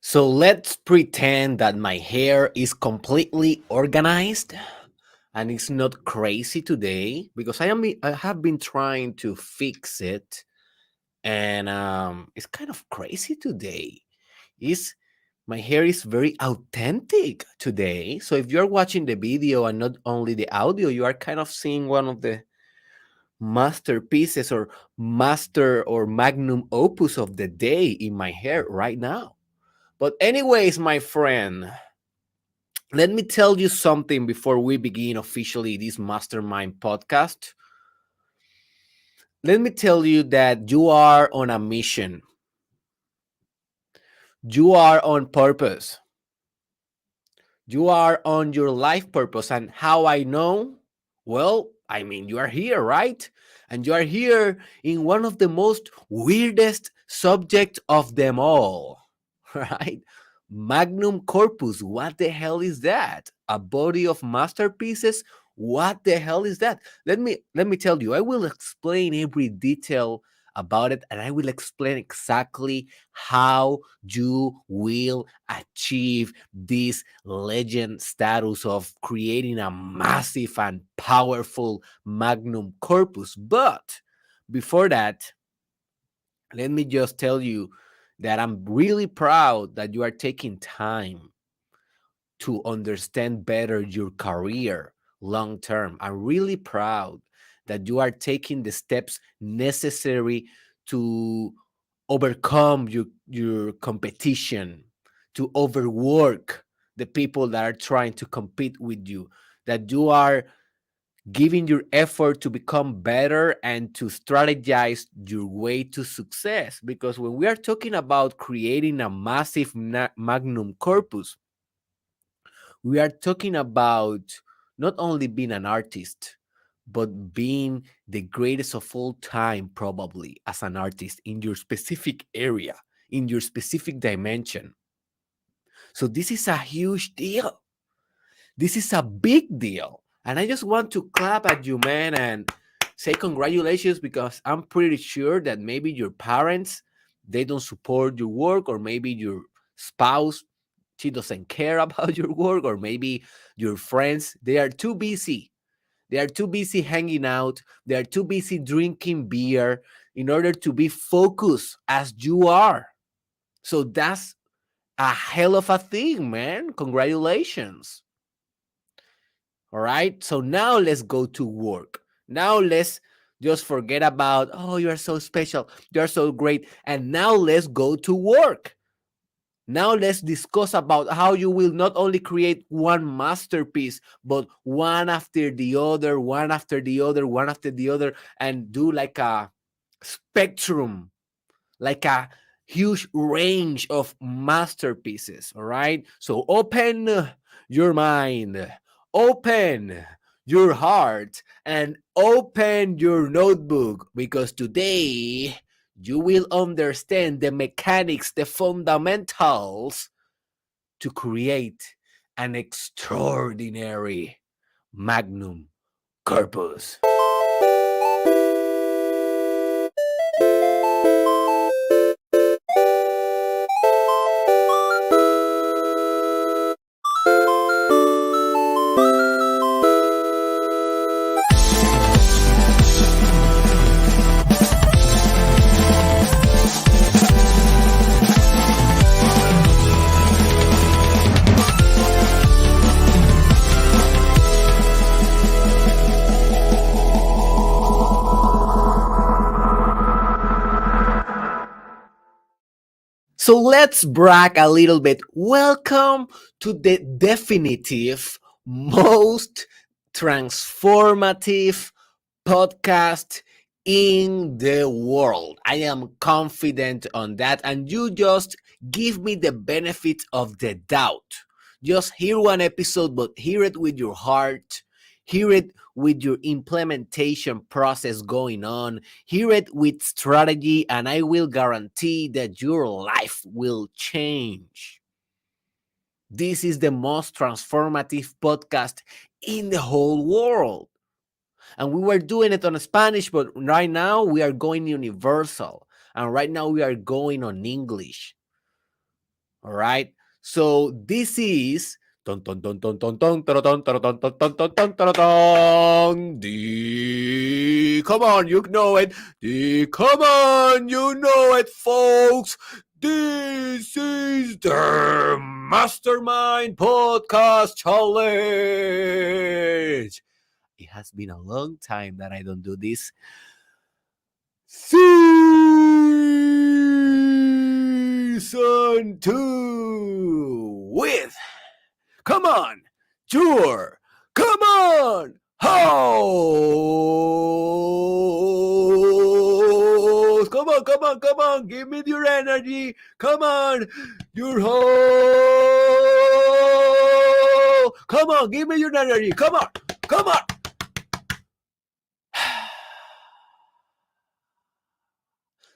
So let's pretend that my hair is completely organized and it's not crazy today because I have been trying to fix it and it's kind of crazy today. Is My hair is very authentic today. So if you're watching the video and not only the audio, you are kind of seeing one of the masterpieces or master or magnum opus of the day in my hair right now. But anyways, my friend, let me tell you something before we begin officially this mastermind podcast. Let me tell you that you are on a mission. You are on purpose. You are on your life purpose. And how I know? Well, I mean, you are here, right? And you are here in one of the most weirdest subjects of them all, right? Magnum corpus. What the hell is that? A body of masterpieces? What the hell is that? Let me tell you. I will explain every detail about it and I will explain exactly how you will achieve this legend status of creating a massive and powerful magnum corpus. But before that, let me just tell you that I'm really proud that you are taking time to understand better your career long term. I'm really proud that you are taking the steps necessary to overcome your competition, to overwork the people that are trying to compete with you, that you are giving your effort to become better and to strategize your way to success. Because when we are talking about creating a massive magnum corpus, we are talking about not only being an artist, but being the greatest of all time, probably as an artist in your specific area, in your specific dimension. So, this is a huge deal. This is a big deal. And I just want to clap at you, man, and say congratulations because I'm pretty sure that maybe your parents they don't support your work, or maybe your spouse she doesn't care about your work, or maybe your friends they are too busy. They are too busy hanging out. They are too busy drinking beer in order to be focused as you are. So that's a hell of a thing, man. Congratulations. All right. So now let's go to work. Now let's just forget about, oh, you are so special. You're so great. And now let's go to work. Now let's discuss about how you will not only create one masterpiece, but one after the other, one after the other, one after the other, and do like a spectrum, like a huge range of masterpieces. All right. So open your mind, open your heart, and open your notebook because today you will understand the mechanics, the fundamentals to create an extraordinary magnum corpus. So let's brag a little bit. Welcome to the definitive, most transformative podcast in the world. I am confident on that. And you just give me the benefit of the doubt. Just hear one episode, but hear it with your heart. Hear it with your implementation process going on. Hear it with strategy, and I will guarantee that your life will change. This is the most transformative podcast in the whole world. And we were doing it on Spanish, but right now we are going universal. And right now we are going on English. All right. So this is ton ton ton ton ton ton ton ton ton ton ton ton ton ton ton ton the come on, you know it. The come on, you know it, folks. This is the Mastermind Podcast Challenge. It has been a long time that I don't do this. Season 2 with come on, your come on, host. Come on, come on, come on. Give me your energy. Come on, your host. Come on, give me your energy. Come on, come on.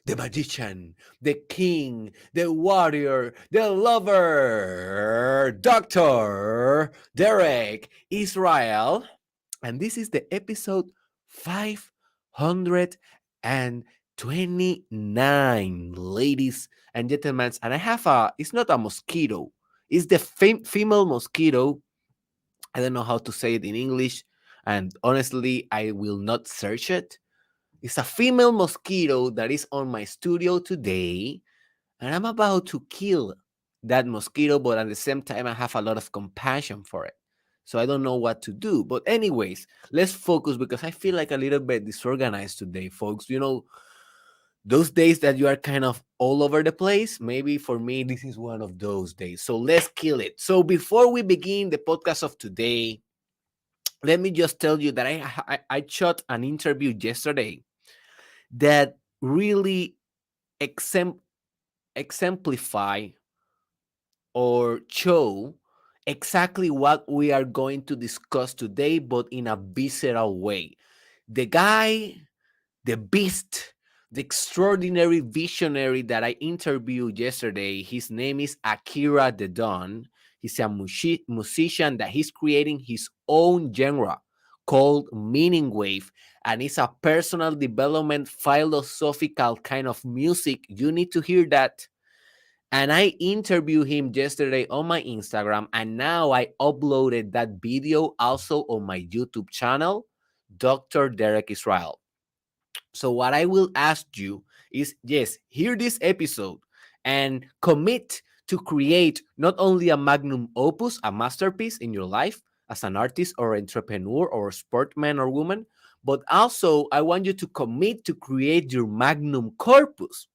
The magician, the king, the warrior, the lover, Dr. Derek Israel. And this is the episode 529, ladies and gentlemen. And I have it's not a mosquito, it's the female mosquito. I don't know how to say it in English. And honestly, I will not search it. It's a female mosquito that is on my studio today, and I'm about to kill that mosquito, but at the same time, I have a lot of compassion for it. So I don't know what to do. But, anyways, let's focus because I feel like a little bit disorganized today, folks. You know, those days that you are kind of all over the place, maybe for me, this is one of those days. So let's kill it. So, before we begin the podcast of today, let me just tell you that I shot an interview yesterday that really exemplify or show exactly what we are going to discuss today, but in a visceral way. The guy, the beast, the extraordinary visionary that I interviewed yesterday, his name is Akira the Don. He's a musician that he's creating his own genre called Meaning Wave, and it's a personal development philosophical kind of music. You need to hear that. And I interviewed him yesterday on my Instagram, and now I uploaded that video also on my YouTube channel, Dr. Derek Israel. So what I will ask you is, yes, hear this episode and commit to create not only a magnum opus, a masterpiece in your life as an artist or entrepreneur or sportsman or woman, but also I want you to commit to create your magnum corpus.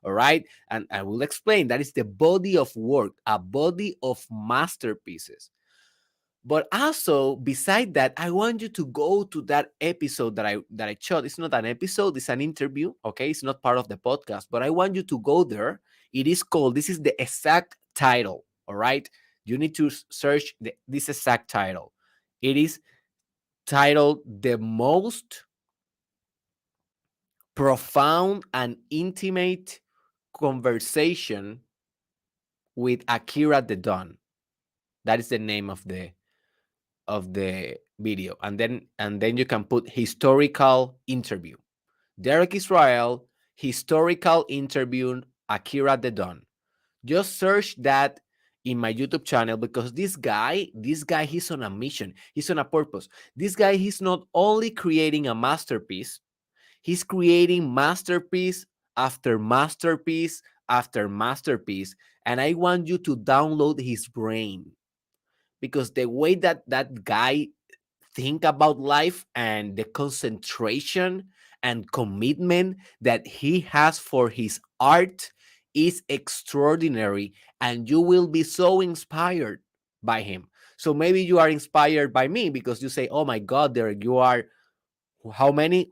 All right. And I will explain that is the body of work, a body of masterpieces. But also, beside that, I want you to go to that episode that I shot. It's not an episode; it's an interview. Okay, it's not part of the podcast. But I want you to go there. It is called. This is the exact title. All right, you need to search this exact title. It is titled "The Most Profound and Intimate Conversation with Akira the Don." That is the name of the video, and then you can put historical interview, Derek Israel, historical interview, Akira the Don. Just search that in my YouTube channel because this guy he's on a mission, he's on a purpose. This guy, he's not only creating a masterpiece, he's creating masterpiece after masterpiece after masterpiece. And I want you to download his brain because the way that that guy think about life and the concentration and commitment that he has for his art is extraordinary, and you will be so inspired by him. So maybe you are inspired by me because you say, oh my God, Derek, you are how many?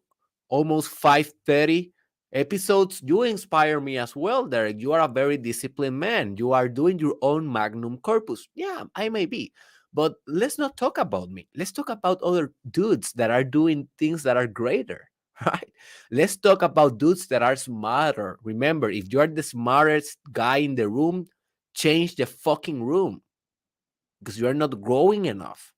Almost 530 episodes. You inspire me as well, Derek. You are a very disciplined man. You are doing your own magnum corpus. Yeah, I may be. But let's not talk about me. Let's talk about other dudes that are doing things that are greater, right? Let's talk about dudes that are smarter. Remember, if you're the smartest guy in the room, change the fucking room because you are not growing enough.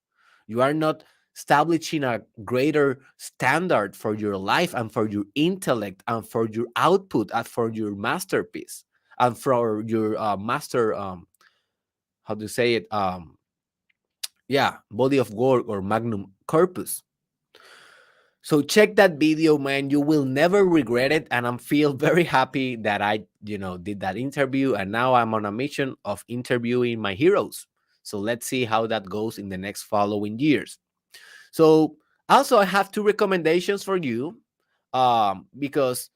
You are not establishing a greater standard for your life and for your intellect and for your output and for your masterpiece. and for your master, how to say it, yeah, body of work or magnum corpus. So check that video, man. You will never regret it. And I'm feel very happy that I, did that interview. And now I'm on a mission of interviewing my heroes. So let's see how that goes in the next following years. So also I have two recommendations for you, because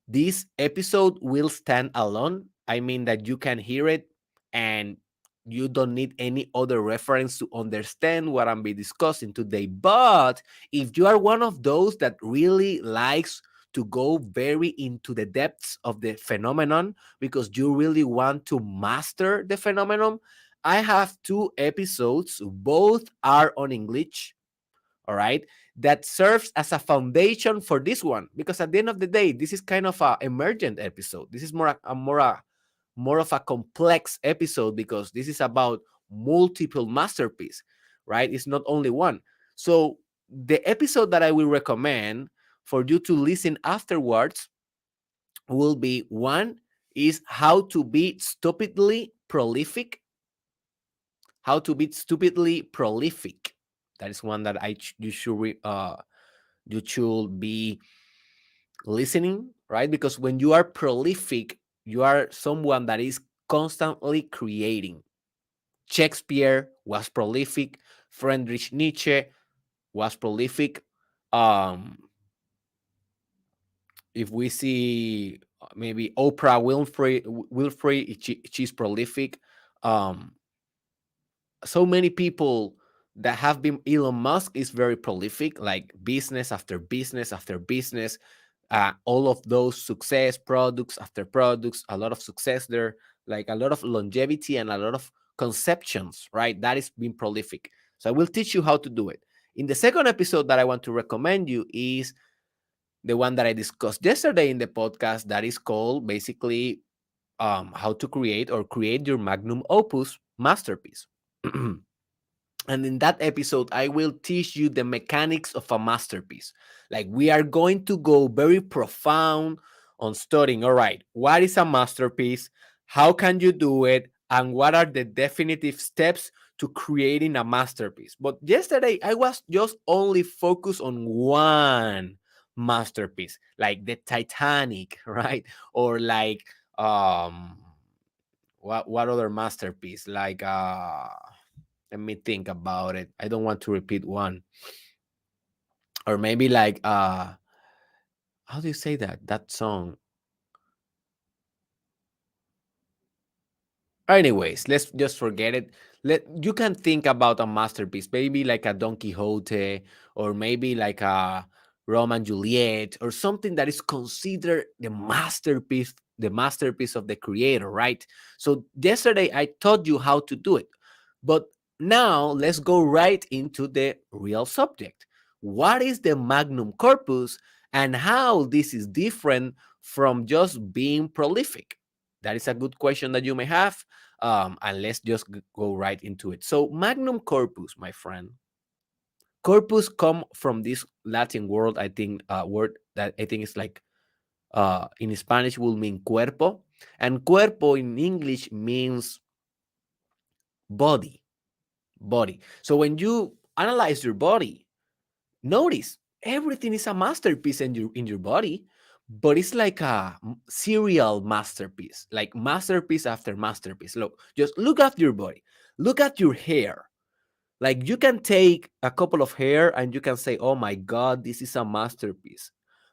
this episode will stand alone. I mean that you can hear it and you don't need any other reference to understand what I'm be discussing today. But if you are one of those that really likes to go very into the depths of the phenomenon because you really want to master the phenomenon, I have two episodes. Both are on English, all right, that serves as a foundation for this one, because at the end of the day, this is kind of a emergent episode. This is more of a complex episode because this is about multiple masterpiece, right? It's not only one. So the episode that I will recommend for you to listen afterwards will be one is how to be stupidly prolific. How to be stupidly prolific. That is one that you should be listening, right? Because when you are prolific, you are someone that is constantly creating. Shakespeare was prolific. Friedrich Nietzsche was prolific. Um, if we see maybe Oprah Winfrey, she's prolific. Um, so many people that have been. Elon Musk is very prolific, like business after business after business. All of those success, products after products, a lot of success there, like a lot of longevity and a lot of conceptions, right? That is being prolific. So I will teach you how to do it. In the second episode that I want to recommend you is the one that I discussed yesterday in the podcast, that is called basically how to create your magnum opus masterpiece. And in that episode, I will teach you the mechanics of a masterpiece. Like, we are going to go very profound on studying, all right, what is a masterpiece? How can you do it? And what are the definitive steps to creating a masterpiece? But yesterday, I was just only focused on one masterpiece, like the Titanic, right? Or like, what other masterpiece? Like, let me think about it. I don't want to repeat one. Or maybe like how do you say that song? Anyways, let's just forget it. You can think about a masterpiece, maybe like a Don Quixote, or maybe like a Romeo and Juliet, or something that is considered the masterpiece of the creator, right? So yesterday I taught you how to do it. But now let's go right into the real subject. What is the magnum corpus and how this is different from just being prolific? That is a good question that you may have. And let's just go right into it. So, magnum corpus, my friend. Corpus come from this Latin word, I think, word that I think is like in Spanish will mean cuerpo, and cuerpo in English means body. Body. So when you analyze your body, notice everything is a masterpiece in your body, but it's like a serial masterpiece, like masterpiece after masterpiece. Just look at your body, look at your hair. Like, you can take a couple of hair and you can say, oh my god, this is a masterpiece.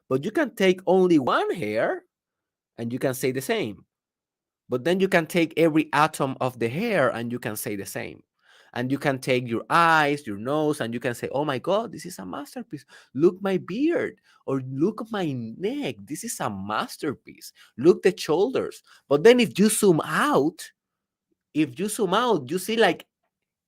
But you can take only one hair and you can say the same. But then you can take every atom of the hair and you can say the same. And you can take your eyes, your nose, and you can say, oh my God, this is a masterpiece. Look my beard, or look my neck. This is a masterpiece. Look the shoulders. But then if you zoom out, you see like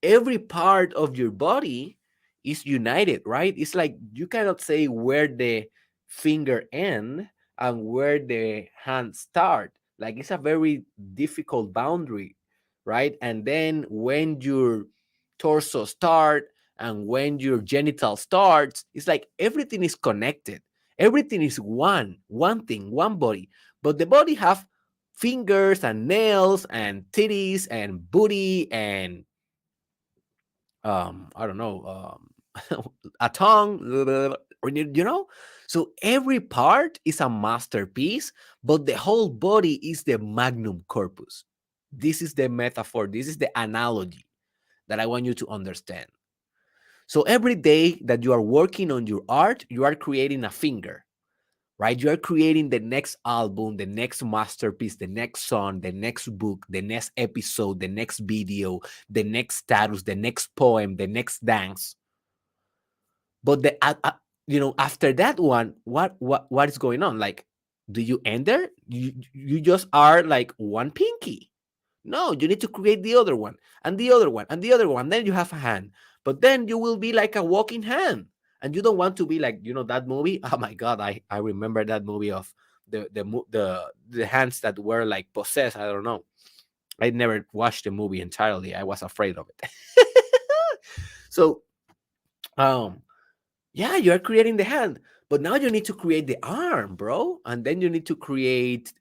every part of your body is united, right? It's like you cannot say where the finger end and where the hand start. Like, it's a very difficult boundary, right? And then when your torso start and when your genital starts, it's like everything is connected. Everything is one thing, one body. But the body have fingers and nails and titties and booty and I don't know, a tongue, you know. So every part is a masterpiece, but the whole body is the magnum corpus. This is the metaphor. This is the analogy that I want you to understand. So every day that you are working on your art, you are creating a finger, right? You are creating the next album, the next masterpiece, the next song, the next book, the next episode, the next video, the next status, the next poem, the next dance. But after that one, what is going on? Like, do you end there? You just are like one pinky. No, you need to create the other one and the other one and the other one. Then you have a hand, but then you will be like a walking hand, and you don't want to be like that movie. Oh my god, I remember that movie of the hands that were like possessed. I don't know. I never watched the movie entirely. I was afraid of it. So, um, yeah, you are creating the hand, but now you need to create the arm, bro, and then you need to create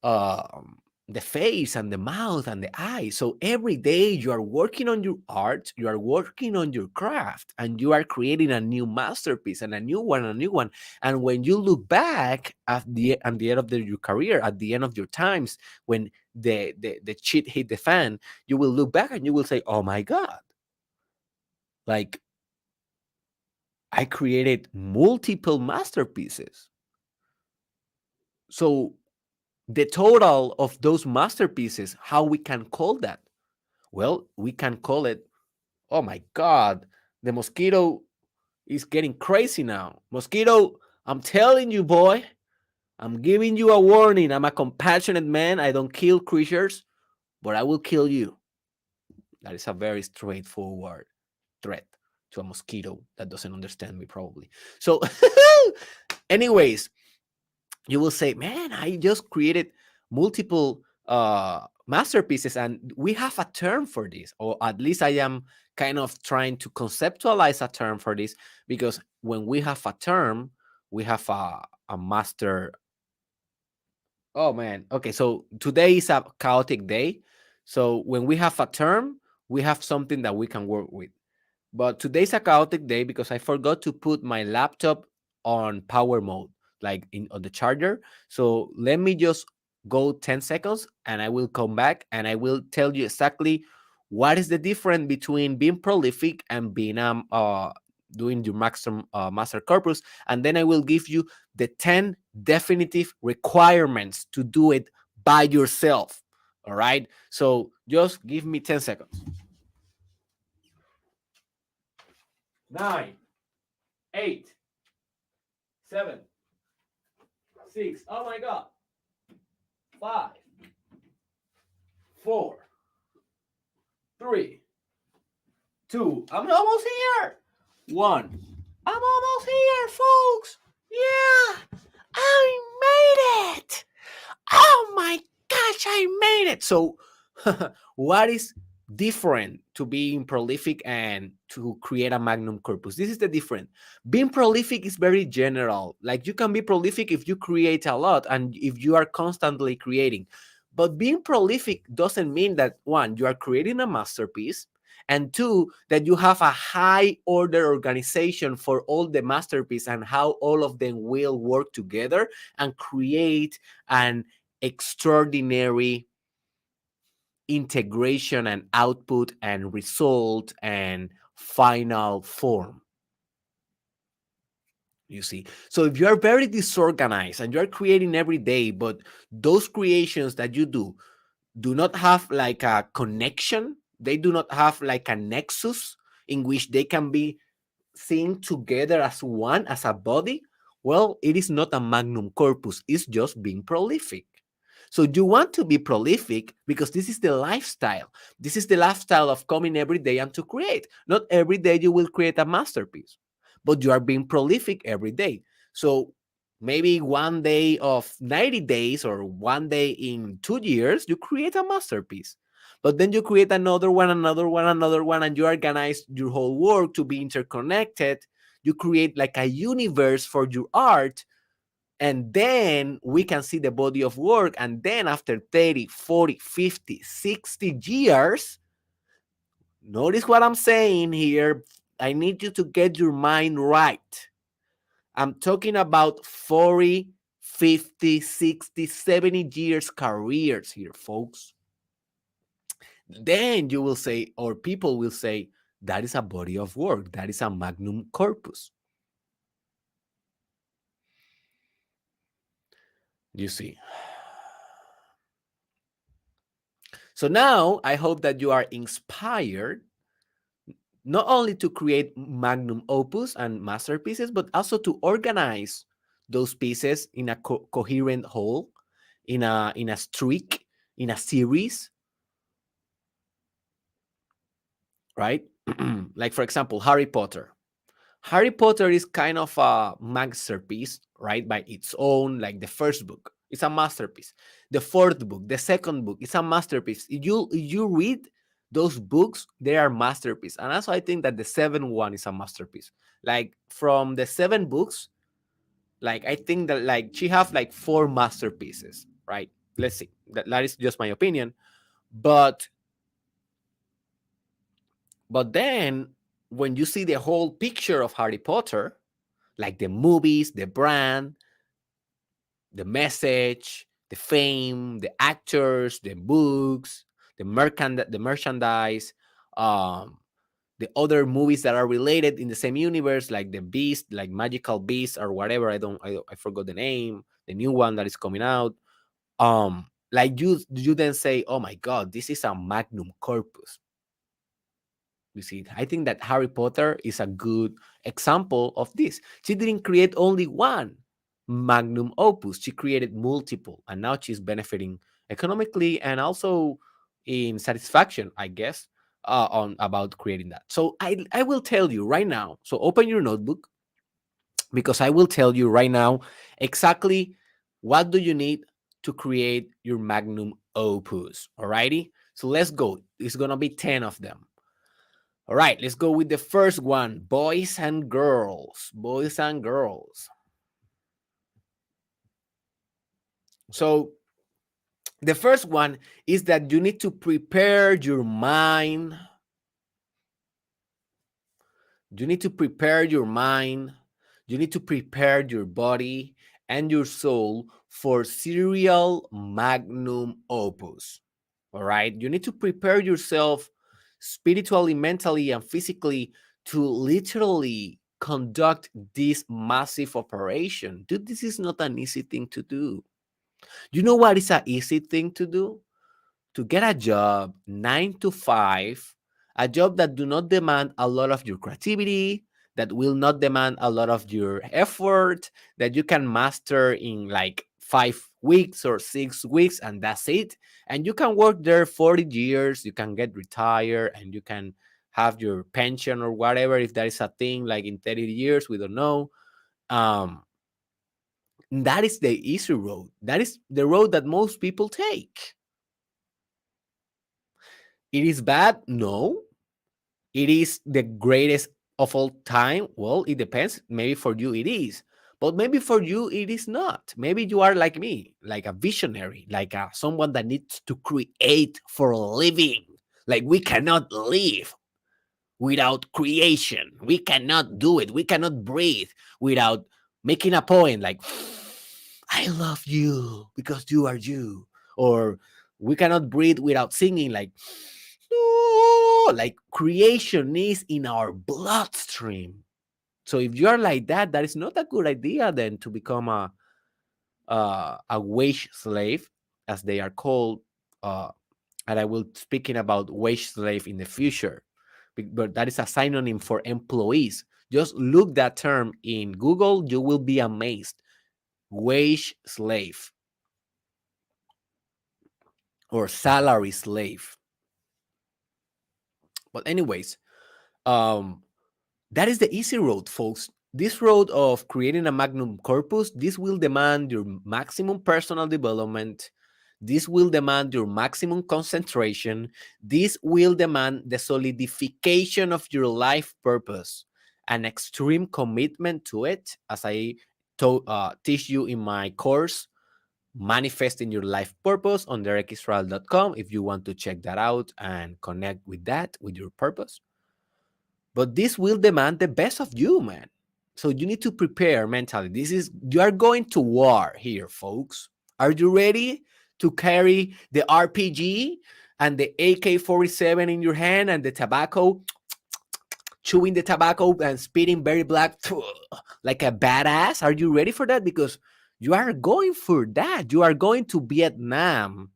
um, the face and the mouth and the eyes. So every day you are working on your art, you are working on your craft, and you are creating a new masterpiece and a new one, a new one. And when you look back at the end of your career, at the end of your times, when the shit hit the fan, you will look back and you will say, "Oh my god!" Like, I created multiple masterpieces. So the total of those masterpieces, how we can call that? Well, we can call it, oh my God, the mosquito is getting crazy now. Mosquito, I'm telling you, boy, I'm giving you a warning. I'm a compassionate man. I don't kill creatures, but I will kill you. That is a very straightforward threat to a mosquito that doesn't understand me, probably. So, anyways, you will say, man, I just created multiple masterpieces, and we have a term for this, or at least I am kind of trying to conceptualize a term for this, because when we have a term, we have a master. Oh man, okay, so today is a chaotic day. So when we have a term, we have something that we can work with. But today's a chaotic day because I forgot to put my laptop on power mode, like on the charger. So let me just go 10 seconds and I will come back and I will tell you exactly what is the difference between being prolific and being doing your master corpus. And then I will give you the 10 definitive requirements to do it by yourself. All right. So just give me 10 seconds. 9, 8, 7, 6. Oh my God. 5, 4, 3, 2. I'm almost here. 1. I'm almost here, folks. Yeah, I made it. Oh my gosh, I made it. So, what is different to being prolific and to create a magnum corpus? This is the difference. Being prolific is very general. Like, you can be prolific if you create a lot and if you are constantly creating. But being prolific doesn't mean that, one, you are creating a masterpiece, and two, that you have a high order organization for all the masterpiece and how all of them will work together and create an extraordinary integration and output and result and final form. You see, so if you are very disorganized and you're creating every day, but those creations that you do not have like a connection, they do not have like a nexus in which they can be seen together as one, as a body, well, it is not a magnum corpus, it's just being prolific. So you want to be prolific because this is the lifestyle. This is the lifestyle of coming every day and to create. Not every day you will create a masterpiece, but you are being prolific every day. So maybe one day of 90 days or one day in 2 years, you create a masterpiece. But then you create another one, another one, another one, and you organize your whole work to be interconnected. You create like a universe for your art, And then we can see the body of work. And then after 30, 40, 50, 60 years, notice what I'm saying here. I need you to get your mind right. I'm talking about 40, 50, 60, 70 years careers here, folks. Then you will say, or people will say, that is a body of work. That is a magnum corpus. You see. So now I hope that you are inspired not only to create magnum opus and masterpieces, but also to organize those pieces in a coherent whole, in a streak, in a series, right? Like, for example, Harry Potter. Harry Potter is kind of a masterpiece, right? By its own, like the first book, it's a masterpiece. The fourth book, the second book, it's a masterpiece. If you read those books, they are masterpiece. And also, I think that the seventh one is a masterpiece. Like from the 7 books, like I think that like she have like 4 masterpieces, right? Let's see. That is just my opinion, but then when you see the whole picture of Harry Potter, like the movies, the brand, the message, the fame, the actors, the books, the merchandise, um, the other movies that are related in the same universe, like the Beast, like Magical Beast or whatever. I forgot the name. The new one that is coming out. Like you then say, oh my God, this is a magnum corpus. You see, I think that Harry Potter is a good example of this. She didn't create only one magnum opus, she created multiple, and now she's benefiting economically and also in satisfaction, I guess, on about creating that. So I will tell you right now. So open your notebook, because I will tell you right now exactly what do you need to create your magnum opus. Alrighty? So let's go. It's gonna be 10 of them. All right, let's go with the first one, boys and girls. Boys and girls. So the first one is that you need to prepare your mind. You need to prepare your mind. You need to prepare your body and your soul for serial magnum opus. All right, you need to prepare yourself spiritually, mentally, and physically to literally conduct this massive operation. Dude, this is not an easy thing to do. You know what is an easy thing to do? To get a job 9 to 5, a job that do not demand a lot of your creativity, that will not demand a lot of your effort, that you can master in like 5 weeks or 6 weeks, and that's it. And you can work there 40 years, you can get retired, and you can have your pension or whatever, if that is a thing, like in 30 years, we don't know. Um, that is the easy road. That is the road that most people take. It is bad? No. It is the greatest of all time? Well, it depends. Maybe for you it is. But maybe for you it is not. Maybe you are like me, like a visionary, like someone that needs to create for a living. Like we cannot live without creation. We cannot do it. We cannot breathe without making a point like, I love you because you are you. Or we cannot breathe without singing like, no, like creation is in our bloodstream. So if you are like that, that is not a good idea then to become a wage slave, as they are called. And I will speaking about wage slave in the future, but that is a synonym for employees. Just look that term in Google, you will be amazed. Wage slave or salary slave. But anyways, um, that is the easy road, folks. This road of creating a magnum corpus, this will demand your maximum personal development. This will demand your maximum concentration. This will demand the solidification of your life purpose, an extreme commitment to it, as I teach you in my course, Manifesting Your Life Purpose, on derekisrael.com, if you want to check that out and connect with that, with your purpose. But this will demand the best of you, man. So you need to prepare mentally. You are going to war here, folks. Are you ready to carry the RPG and the AK-47 in your hand and the tobacco, chewing the tobacco and spitting very black like a badass? Are you ready for that? Because you are going for that. You are going to Vietnam.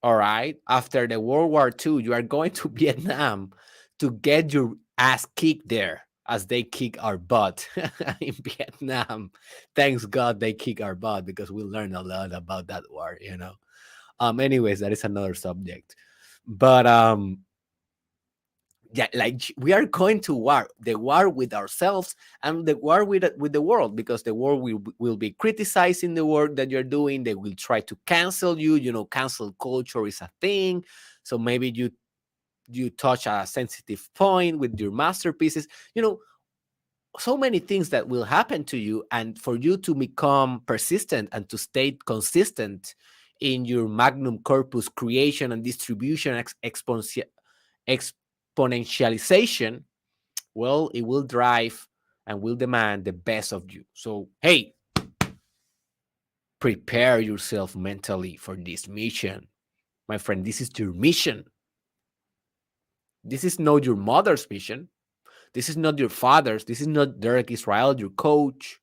All right. After the World War II, you are going to Vietnam to get your ass kicked there, as they kick our butt in Vietnam. Thanks God they kick our butt, because we learned a lot about that war, you know. Anyways, that is another subject. But yeah, like we are going to war, the war with ourselves and the war with the world, because the world will be criticizing the work that you're doing. They will try to cancel you. You know, cancel culture is a thing. So maybe you touch a sensitive point with your masterpieces. You know, so many things that will happen to you, and for you to become persistent and to stay consistent in your magnum corpus creation and distribution exponentialization, well, it will drive and will demand the best of you. So, hey, prepare yourself mentally for this mission. My friend, this is your mission. This is not your mother's mission. This is not your father's. This is not Derek Israel, your coach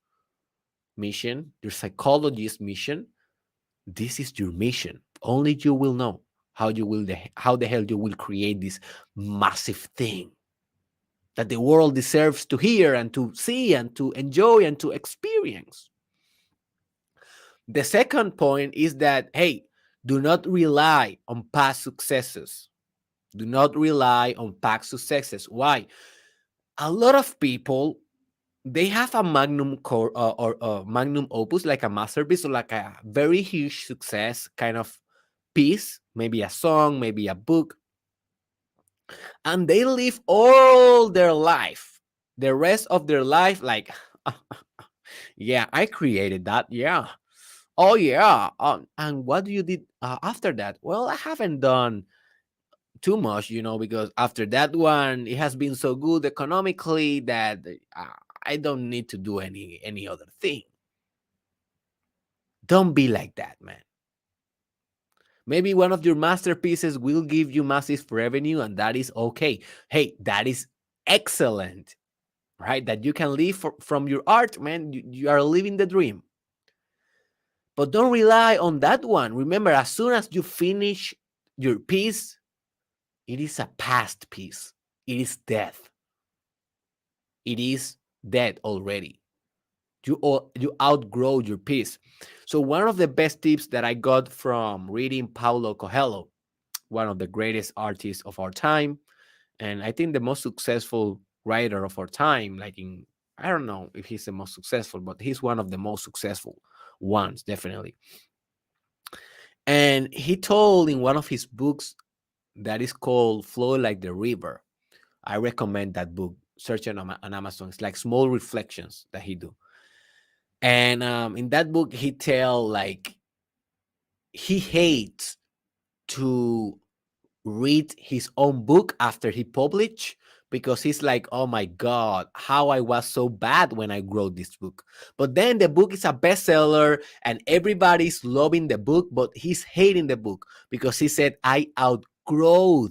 mission, your psychologist mission. This is your mission. Only you will know how the hell you will create this massive thing that the world deserves to hear and to see and to enjoy and to experience. The second point is that, hey, do not rely on past successes. Do not rely on past successes. Why? A lot of people, they have a magnum core or magnum opus, like a masterpiece or like a very huge success kind of piece, maybe a song, maybe a book, and they live all their life, the rest of their life, like, yeah, I created that. Yeah. Oh, yeah. And what do you did after that? Well, I haven't done too much, you know, because after that one, it has been so good economically that I don't need to do any other thing. Don't be like that, man. Maybe one of your masterpieces will give you massive revenue, and that is okay. Hey, that is excellent, right? That you can live from your art, man. You are living the dream. But don't rely on that one. Remember, as soon as you finish your piece, it is a past piece. It is death. It is dead already. You outgrow your piece. So one of the best tips that I got from reading Paulo Coelho, one of the greatest artists of our time, and I think the most successful writer of our time, like I don't know if he's the most successful, but he's one of the most successful ones, definitely. And he told in one of his books that is called Flow Like the River. I recommend that book. Search it on Amazon. It's like small reflections that he do. And in that book, he tell like he hates to read his own book after he published, because he's like, oh my God, how I was so bad when I wrote this book. But then the book is a bestseller and everybody's loving the book, but he's hating the book because he said, I outgrew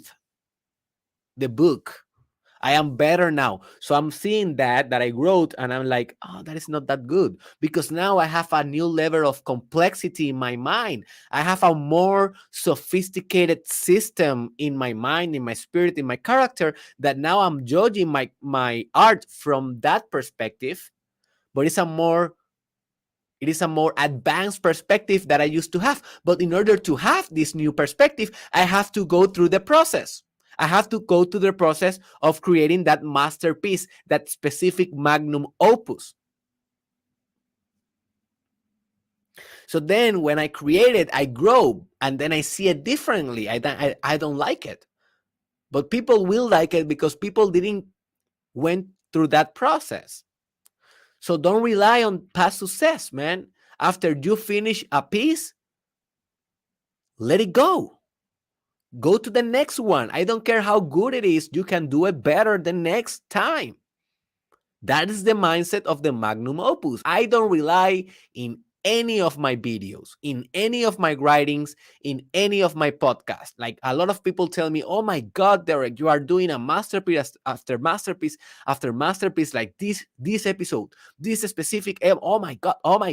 the book. I am better now. So I'm seeing that I wrote and I'm like, oh, that is not that good, because now I have a new level of complexity in my mind. I have a more sophisticated system in my mind, in my spirit, in my character, that now I'm judging my art from that perspective. But it is a more advanced perspective that I used to have. But in order to have this new perspective, I have to go through the process. I have to go through the process of creating that masterpiece, that specific magnum opus. So then when I create it, I grow, and then I see it differently. I don't like it. But people will like it because people didn't went through that process. So don't rely on past success, man. After you finish a piece, let it go. Go to the next one. I don't care how good it is, you can do it better the next time. That is the mindset of the magnum opus. I don't rely in any of my videos, in any of my writings, in any of my podcasts. Like a lot of people tell me, oh my God, Derek, you are doing a masterpiece after masterpiece after masterpiece, like this episode, this specific, oh my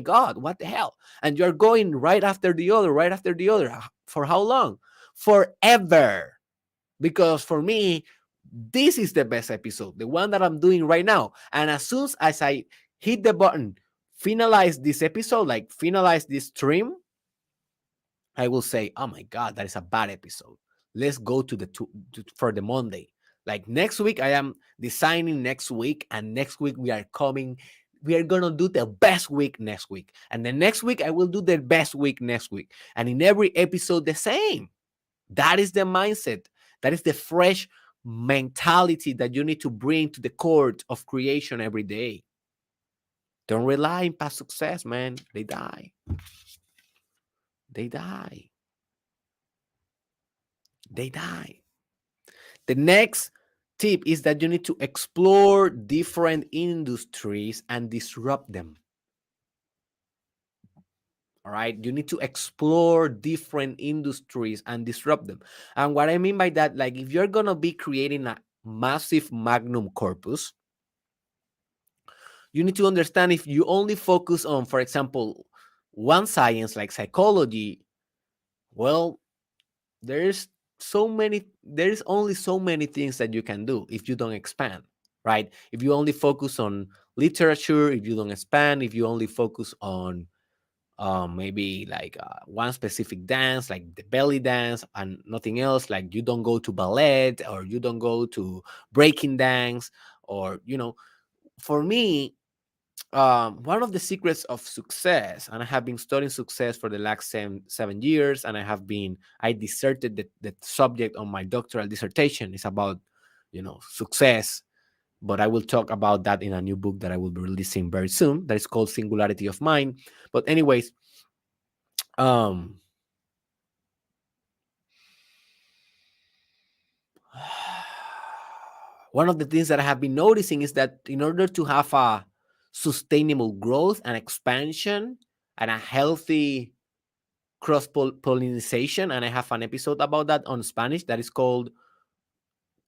God, what the hell? And you're going right after the other, right after the other. For how long? Forever. Because for me, this is the best episode, the one that I'm doing right now. And as soon as I hit the button, finalize this episode, like finalize this stream, I will say, oh my God, that is a bad episode. Let's go to for the Monday. Like next week, I am designing next week, and next week we are coming. We are gonna do the best week next week, and the next week I will do the best week next week, and in every episode the same. That is the mindset. That is the fresh mentality that you need to bring to the court of creation every day. Don't rely on past success, man. They die. They die. They die. The next tip is that you need to explore different industries and disrupt them. All right. You need to explore different industries and disrupt them. And what I mean by that, like if you're going to be creating a massive magnum corpus, you need to understand if you only focus on, for example, one science like psychology, well, there's only so many things that you can do if you don't expand, right? If you only focus on literature, if you don't expand, if you only focus on maybe like one specific dance, like the belly dance, and nothing else, like you don't go to ballet or you don't go to breaking dance, or for me, one of the secrets of success, and I have been studying success for the last 7 years, and I deserted the subject on my doctoral dissertation. Is about success, but I will talk about that in a new book that I will be releasing very soon, that is called Singularity of Mind. But anyways, um one of the things that I have been noticing is that in order to have a sustainable growth and expansion and a healthy cross pollination, and I have an episode about that on Spanish that is called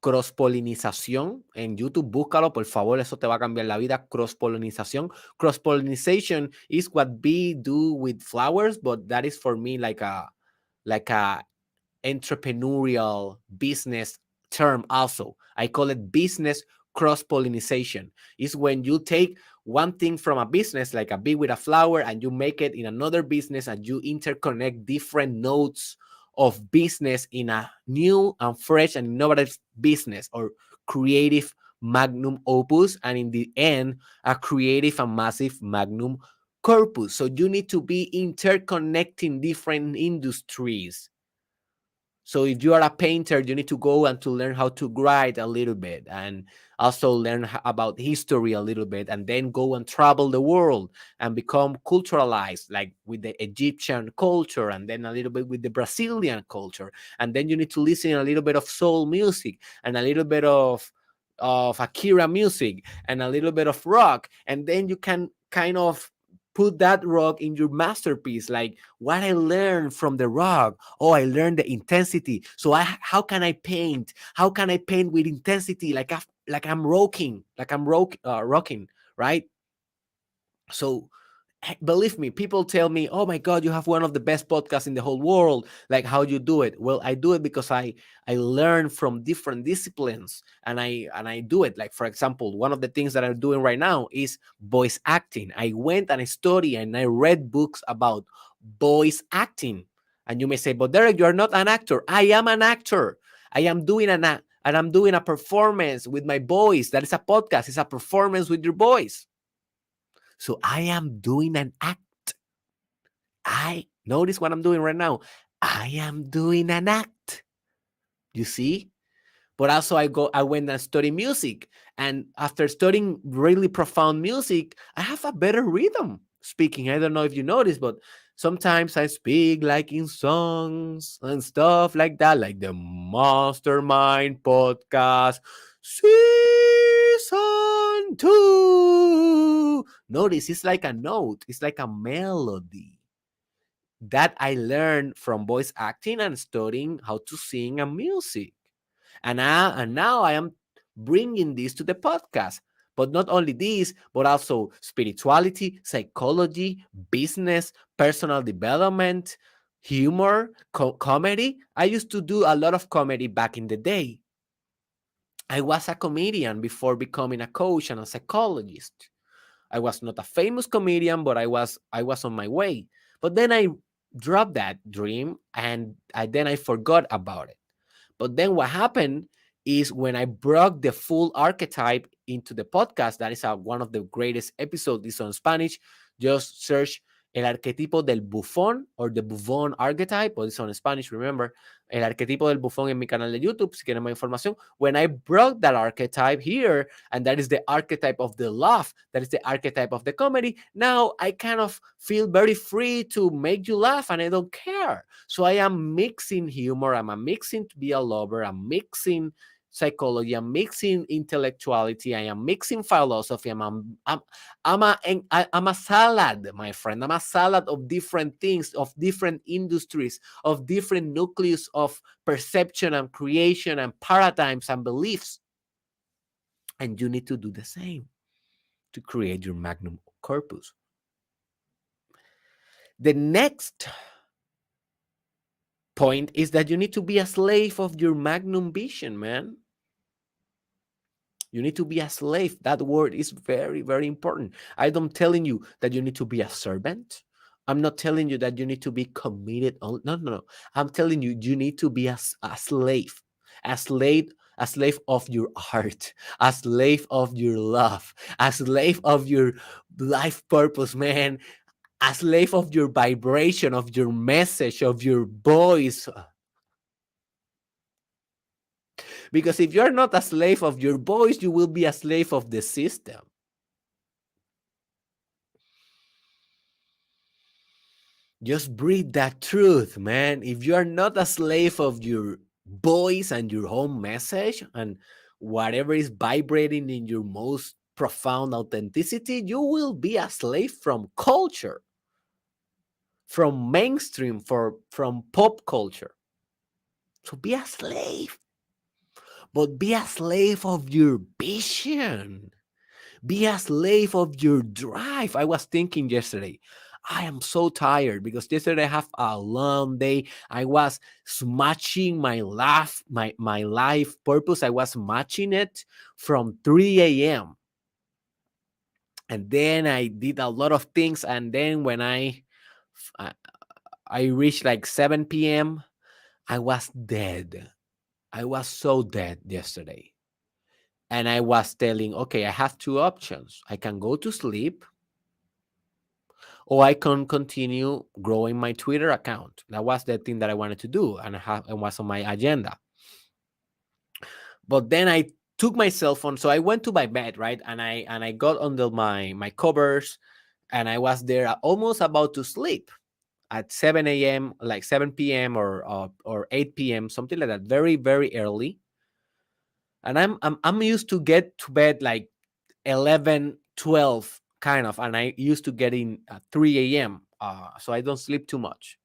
cross pollinización. En YouTube, búscalo, por favor, eso te va a cambiar la vida. Cross pollinización. Cross pollination is what bees do with flowers, but that is for me like a entrepreneurial business term also. I call it business cross-pollination. It's when you take one thing from a business, like a bee with a flower, and you make it in another business, and you interconnect different nodes of business in a new and fresh and innovative business or creative magnum opus, and in the end, a creative and massive magnum corpus. So you need to be interconnecting different industries. So if you are a painter, you need to go and to learn how to write a little bit, and also learn about history a little bit, and then go and travel the world and become culturalized, like with the Egyptian culture, and then a little bit with the Brazilian culture. And then you need to listen a little bit of soul music and a little bit of Akira music and a little bit of rock. And then you can kind of put that rock in your masterpiece, like what I learned from the rock. Oh, I learned the intensity. So how can I paint? How can I paint with intensity, like I'm rocking, rocking, right? So believe me, people tell me, oh my God, you have one of the best podcasts in the whole world. Like, how you do it? Well, I do it because I learn from different disciplines, and I do it. Like, for example, one of the things that I'm doing right now is voice acting. I went and I studied and I read books about voice acting. And you may say, but Derek, you're not an actor. I am an actor. I am doing and I'm doing a performance with my voice. That is a podcast. It's a performance with your voice. So I am doing an act. I notice what I'm doing right now. I am doing an act. You see? But also I went and studied music. And after studying really profound music, I have a better rhythm speaking. I don't know if you noticed, but sometimes I speak like in songs and stuff like that, like the Mastermind Podcast Season 2. Notice it's like a note, it's like a melody that I learned from voice acting and studying how to sing and music. And now I am bringing this to the podcast. But not only this, but also spirituality, psychology, business, personal development, humor, comedy. I used to do a lot of comedy back in the day. I was a comedian before becoming a coach and a psychologist. I was not a famous comedian, but I was on my way. But then I dropped that dream, and then I forgot about it. But then what happened is when I brought the full archetype into the podcast, that is one of the greatest episodes, is on Spanish. Just search El arquetipo del bufón or the bufón archetype, but it's on Spanish, remember. El arquetipo del bufón en mi canal de YouTube, si quieren más información. When I brought that archetype here, and that is the archetype of the laugh, that is the archetype of the comedy, now I kind of feel very free to make you laugh, and I don't care. So I am mixing humor, I'm a mixing to be a lover, I'm mixing psychology, I'm mixing intellectuality, I am mixing philosophy, I'm a salad, my friend. I'm a salad of different things, of different industries, of different nucleus of perception and creation and paradigms and beliefs. And you need to do the same to create your magnum corpus. The next point is that you need to be a slave of your magnum vision, man. You need to be a slave. That word is very, very important. I'm not telling you that you need to be a servant. I'm not telling you that you need to be committed. No, no, no. I'm telling you, you need to be a slave, a slave, a slave of your art, a slave of your love, a slave of your life purpose, man, a slave of your vibration, of your message, of your voice. Because if you're not a slave of your voice, you will be a slave of the system. Just breathe that truth, man. If you are not a slave of your voice and your own message and whatever is vibrating in your most profound authenticity, you will be a slave from culture, from mainstream, from pop culture. So be a slave, but be a slave of your vision. Be a slave of your drive. I was thinking yesterday, I am so tired because yesterday I have a long day. I was smashing my life purpose. I was matching it from 3 a.m. And then I did a lot of things. And then when I I reached like 7 p.m., I was dead. I was so dead yesterday. And I was telling, okay, I have two options. I can go to sleep or I can continue growing my Twitter account. That was the thing that I wanted to do and was on my agenda. But then I took my cell phone, so I went to my bed, right? And I got under my covers, and I was there almost about to sleep at 7 a.m., like 7 p.m. or 8 p.m., something like that, very very early. And I'm used to get to bed like 11, 12 kind of, and I used to get in at 3 a.m. So I don't sleep too much,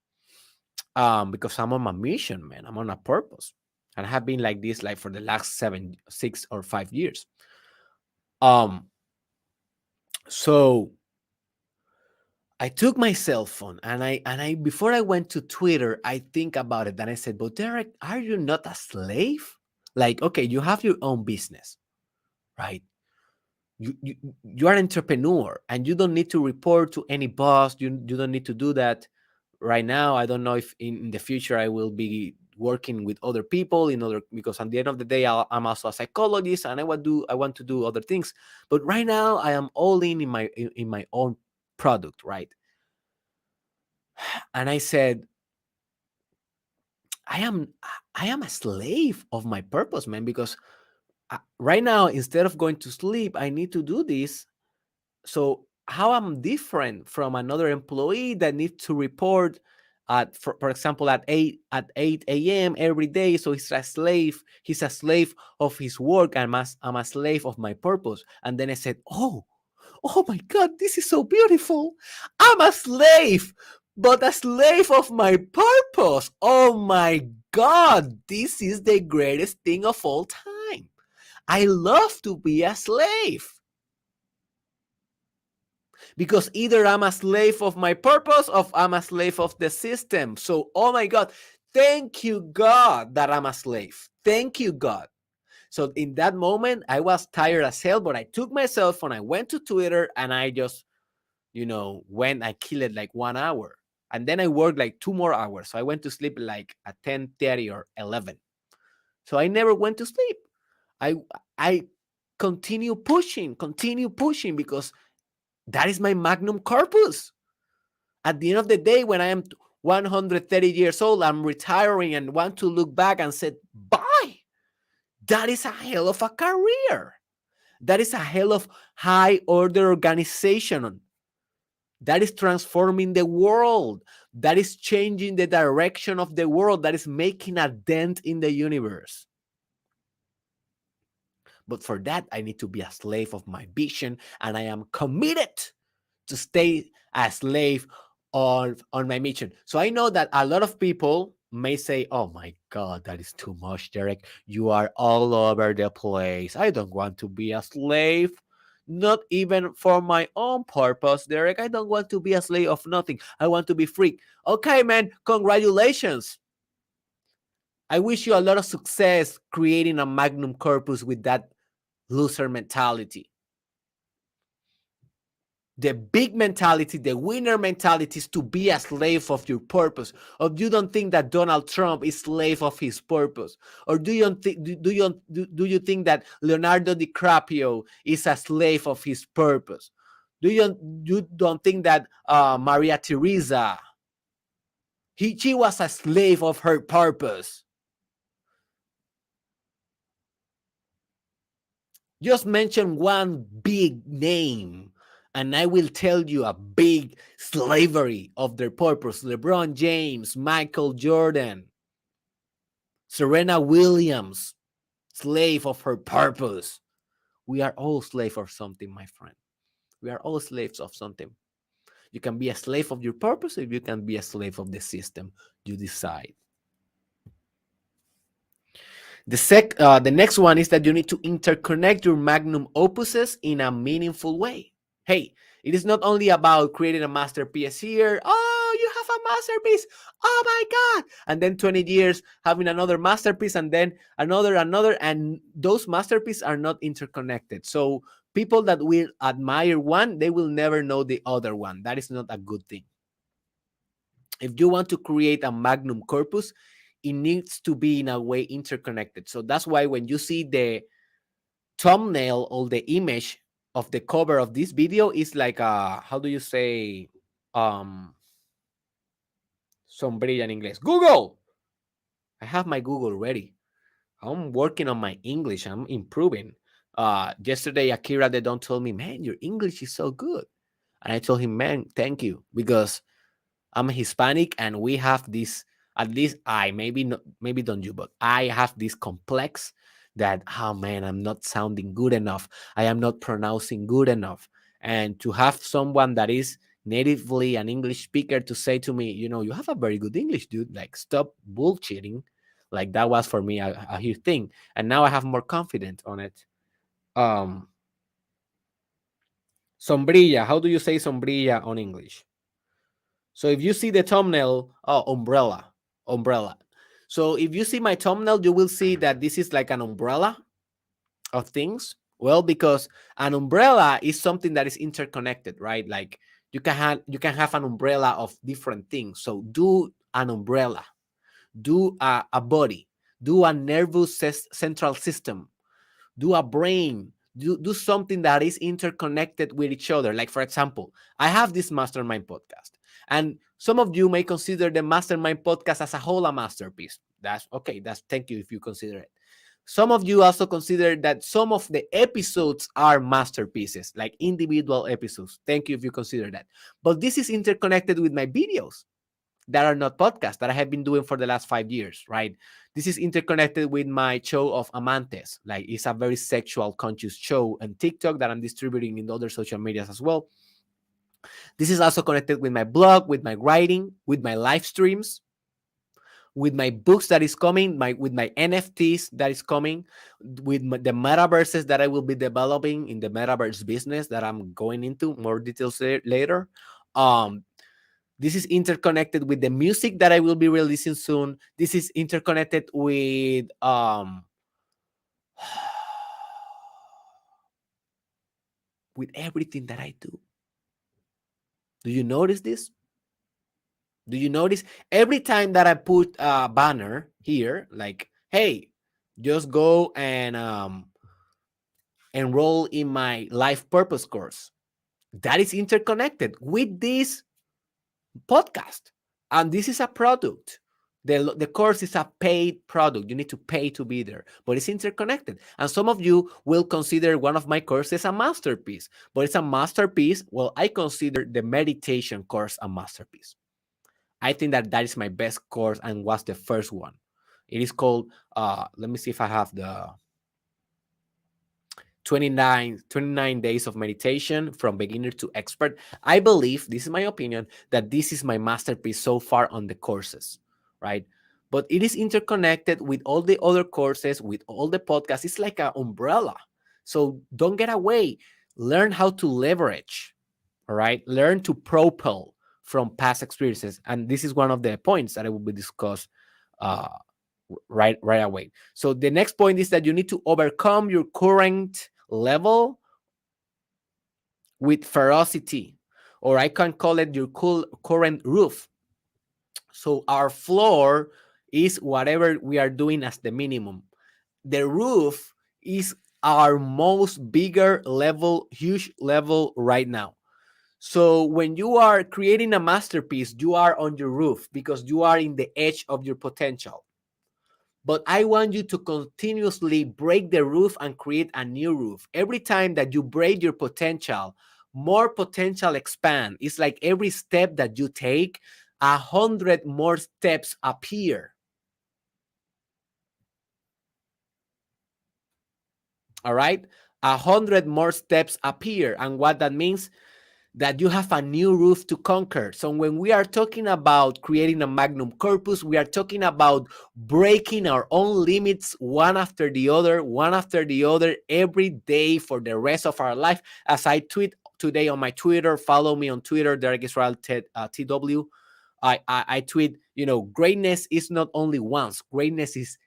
because I'm on my mission, man. I'm on a purpose, and I have been like this like for the last 6 or 5 years. Um, so I took my cell phone, and I before I went to Twitter, I think about it, and I said, "But Derek, are you not a slave? Like, okay, you have your own business, right? You are an entrepreneur, and you don't need to report to any boss. You don't need to do that right now. I don't know if in the future I will be working with other people in other, because at the end of the day I'm also a psychologist, and I want to do other things. But right now I am all in my own product, right? And I said, I am I am a slave of my purpose, man, because right now, instead of going to sleep, I need to do this. So how I'm different from another employee that needs to report at, for example, at 8 a.m. every day. So he's a slave. He's a slave of his work, and I'm a slave of my purpose. And then I said, oh my God, this is so beautiful. I'm a slave, but a slave of my purpose. Oh my God, this is the greatest thing of all time. I love to be a slave. Because either I'm a slave of my purpose or I'm a slave of the system. So, oh my God, thank you, God, that I'm a slave. Thank you, God. So in that moment, I was tired as hell, but I took my cell phone, I went to Twitter, and I just, I killed it like 1 hour. And then I worked like 2 more hours. So I went to sleep like at 10:30 or 11. So I never went to sleep. I I continue pushing because that is my magnum corpus. At the end of the day, when I am 130 years old, I'm retiring and want to look back and say, bye. That is a hell of a career. That is a hell of high order organization. That is transforming the world. That is changing the direction of the world. That is making a dent in the universe. But for that, I need to be a slave of my vision, and I am committed to stay a slave on my mission. So I know that a lot of people may say, oh my God, that is too much, Derek. You are all over the place. I don't want to be a slave. Not even for my own purpose, Derek. I don't want to be a slave of nothing. I want to be free. Okay, man, congratulations. I wish you a lot of success creating a magnum corpus with that loser mentality. The big mentality, the winner mentality is to be a slave of your purpose. Or you don't think that Donald Trump is slave of his purpose? Or do you think that Leonardo DiCaprio is a slave of his purpose? You don't think that Maria Theresa, she was a slave of her purpose? Just mention one big name, and I will tell you a big slavery of their purpose. LeBron James, Michael Jordan, Serena Williams, slave of her purpose. We are all slaves of something, my friend. We are all slaves of something. You can be a slave of your purpose, or you can be a slave of the system. You decide. The next one is that you need to interconnect your magnum opuses in a meaningful way. Hey, it is not only about creating a masterpiece here. Oh, you have a masterpiece. Oh my God. And then 20 years having another masterpiece, and then another, and those masterpieces are not interconnected. So people that will admire one, they will never know the other one. That is not a good thing. If you want to create a magnum corpus, it needs to be in a way interconnected. So that's why when you see the thumbnail or the image of the cover of this video is like how do you say sombrilla in English? Google. I have my Google ready. I'm working on my English. I'm improving. Yesterday Akira they don't told me, man, your English is so good. And I told him, man, thank you, because I'm Hispanic and we have this, at least I, maybe not, maybe don't you, but I have this complex that, oh man, I'm not sounding good enough. I am not pronouncing good enough. And to have someone that is natively an English speaker to say to me, you have a very good English, dude. Like, stop bullshitting. Like, that was for me a huge thing. And now I have more confidence on it. Sombrilla. How do you say sombrilla on English? So if you see the thumbnail, umbrella. So if you see my thumbnail, you will see that this is like an umbrella of things. Well, because an umbrella is something that is interconnected, right? Like you can have an umbrella of different things. So do an umbrella, do a body, do a nervous central system, do a brain, do something that is interconnected with each other. Like, for example, I have this mastermind podcast, and some of you may consider the mastermind podcast as a whole a masterpiece. That's okay. That's thank you if you consider it. Some of you also consider that some of the episodes are masterpieces, like individual episodes. Thank you if you consider that. But this is interconnected with my videos that are not podcasts that I have been doing for the last 5 years, right? This is interconnected with my show of Amantes. Like it's a very sexual conscious show on TikTok that I'm distributing in other social medias as well. This is also connected with my blog, with my writing, with my live streams, with my books that is coming, with my NFTs that is coming, with the metaverses that I will be developing in the metaverse business that I'm going into more details later. Um, this is interconnected with the music that I will be releasing soon. This is interconnected with everything that I do. Do you notice this? Do you notice every time that I put a banner here, like, hey, just go and enroll in my life purpose course, that is interconnected with this podcast. And this is a product. The course is a paid product. You need to pay to be there, but it's interconnected. And some of you will consider one of my courses a masterpiece, but it's a masterpiece. Well, I consider the meditation course a masterpiece. I think that that is my best course and was the first one. It is called, let me see if I have the 29 days of meditation from beginner to expert. I believe, this is my opinion, that this is my masterpiece so far on the courses, right? But it is interconnected with all the other courses, with all the podcasts. It's like an umbrella. So don't get away. Learn how to leverage, all right? Learn to propel from past experiences. And this is one of the points that I will be discussed uh, right away. So the next point is that you need to overcome your current level with ferocity, or I can call it your current roof. So our floor is whatever we are doing as the minimum. The roof is our most bigger level, huge level right now. So when you are creating a masterpiece, you are on your roof because you are in the edge of your potential. But I want you to continuously break the roof and create a new roof. Every time that you break your potential, more potential expand. It's like every step that you take, 100 more steps appear. All right? 100 more steps appear. And what that means, that you have a new roof to conquer. So when we are talking about creating a magnum corpus, we are talking about breaking our own limits one after the other, every day for the rest of our life. As I tweet today on my Twitter, follow me on Twitter, Derek Israel TW. I tweet, greatness is not only once, greatness is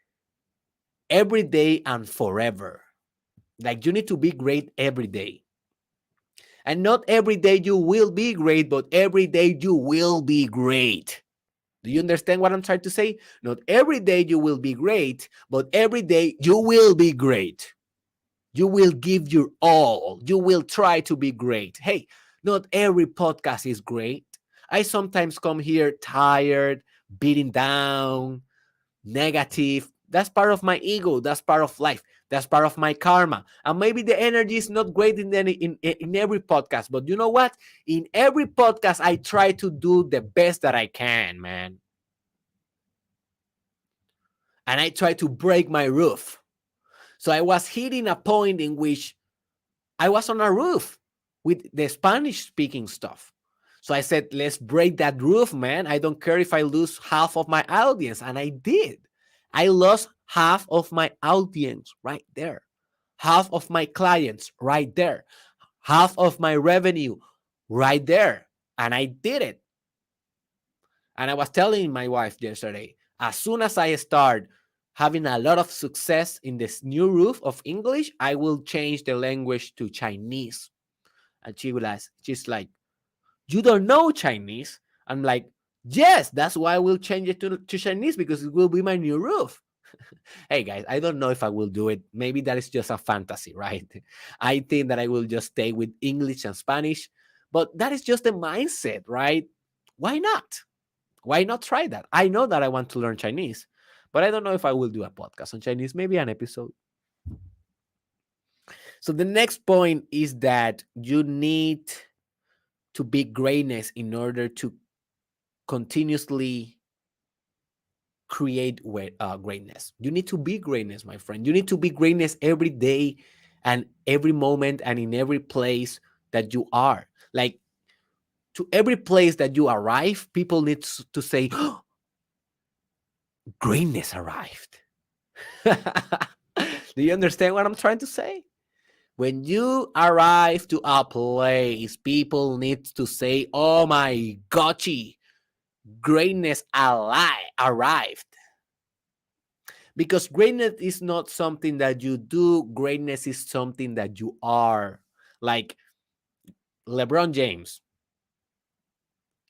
every day and forever. Like you need to be great every day. And not every day you will be great, but every day you will be great. Do you understand what I'm trying to say? Not every day you will be great, but every day you will be great. You will give your all. You will try to be great. Hey, not every podcast is great. I sometimes come here tired, beaten down, negative. That's part of my ego. That's part of life. That's part of my karma. And maybe the energy is not great in every podcast, but you know what? In every podcast, I try to do the best that I can, man. And I try to break my roof. So I was hitting a point in which I was on a roof with the Spanish speaking stuff. So I said, let's break that roof, man. I don't care if I lose half of my audience. And I did. I lost half of my audience right there, half of my clients right there, half of my revenue right there. And I did it. And I was telling my wife yesterday, as soon as I start having a lot of success in this new roof of English, I will change the language to Chinese. And she's like, you don't know Chinese? I'm like, yes, that's why I will change it to Chinese, because it will be my new roof. Hey guys, I don't know if I will do it. Maybe that is just a fantasy, right? I think that I will just stay with English and Spanish, but that is just a mindset, right? Why not? Why not try that? I know that I want to learn Chinese, But I don't know if I will do a podcast on Chinese, maybe an episode. So the next point is that you need to be greatness in order to continuously create greatness. You need to be greatness, my friend. You need to be greatness every day and every moment and in every place that you are. Like, to every place that you arrive, people need to say, oh, greatness arrived. Do you understand what I'm trying to say? When you arrive to a place, people need to say, oh my gotchi, greatness arrived. Because greatness is not something that you do, greatness is something that you are. Like LeBron James,